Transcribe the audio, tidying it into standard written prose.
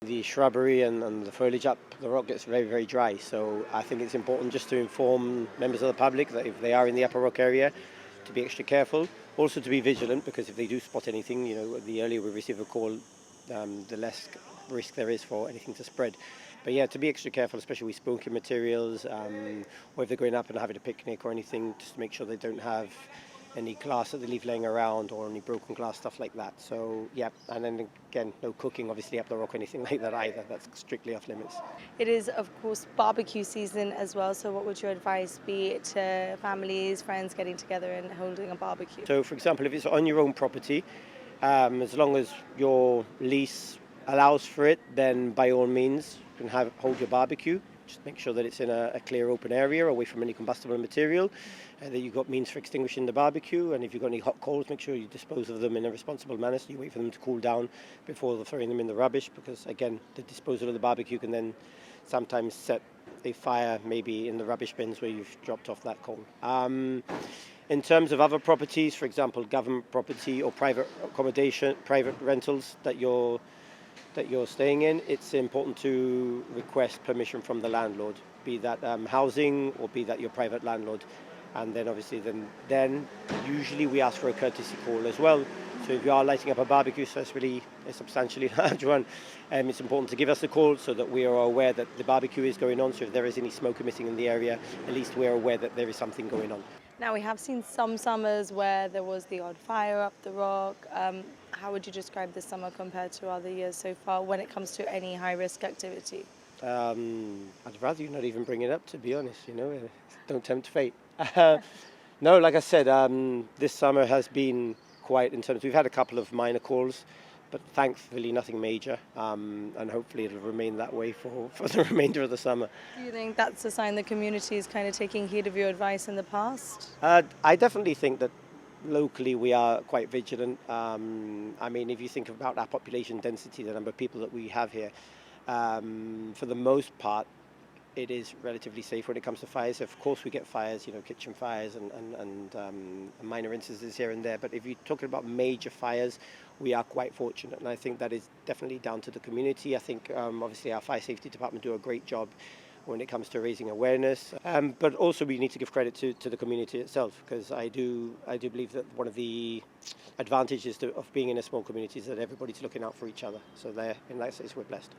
The shrubbery and the foliage up the rock gets very, very dry. So I think it's important just to inform members of the public that if they are in the upper rock area, to be extra careful. Also to be vigilant, because if they do spot anything, the earlier we receive a call, the less risk there is for anything to spread. But yeah, to be extra careful, especially with smoking materials, or if they're going up and having a picnic or anything, just to make sure they don't have any glass that they leave laying around or any broken glass, stuff like that. So yeah, and then again, no cooking obviously up the rock or anything like that either. That's strictly off limits. It is, of course, barbecue season as well. So what would your advice be to families, friends getting together and holding a barbecue? So for example, if it's on your own property, as long as your lease allows for it, then by all means you can hold your barbecue. Just make sure that it's in a clear open area away from any combustible material, and that you've got means for extinguishing the barbecue. And if you've got any hot coals, make sure you dispose of them in a responsible manner, so you wait for them to cool down before throwing them in the rubbish, because again, the disposal of the barbecue can then sometimes set a fire maybe in the rubbish bins where you've dropped off that coal. In terms of other properties, for example, government property or private accommodation, private rentals that you're staying in, it's important to request permission from the landlord, be that housing or be that your private landlord. And then obviously then usually we ask for a courtesy call as well. So if you are lighting up a barbecue, so it's really a substantially large one, it's important to give us a call so that we are aware that the barbecue is going on. So if there is any smoke emitting in the area, at least we're aware that there is something going on. Now, we have seen some summers where there was the odd fire up the rock. How would you describe this summer compared to other years so far when it comes to any high-risk activity? I'd rather you not even bring it up, to be honest, don't tempt fate. No, like I said, this summer has been quiet in terms, we've had a couple of minor calls, but thankfully nothing major, and hopefully it'll remain that way for the remainder of the summer. Do you think that's a sign the community is kind of taking heed of your advice in the past? I definitely think that locally we are quite vigilant. If you think about our population density, the number of people that we have here, for the most part, it is relatively safe when it comes to fires. Of course, we get fires, kitchen fires and minor instances here and there. But if you're talking about major fires, we are quite fortunate. And I think that is definitely down to the community. I think, obviously, our fire safety department do a great job when it comes to raising awareness. But also we need to give credit to the community itself, because I do believe that one of the advantages of being in a small community is that everybody's looking out for each other. So in that sense, we're blessed.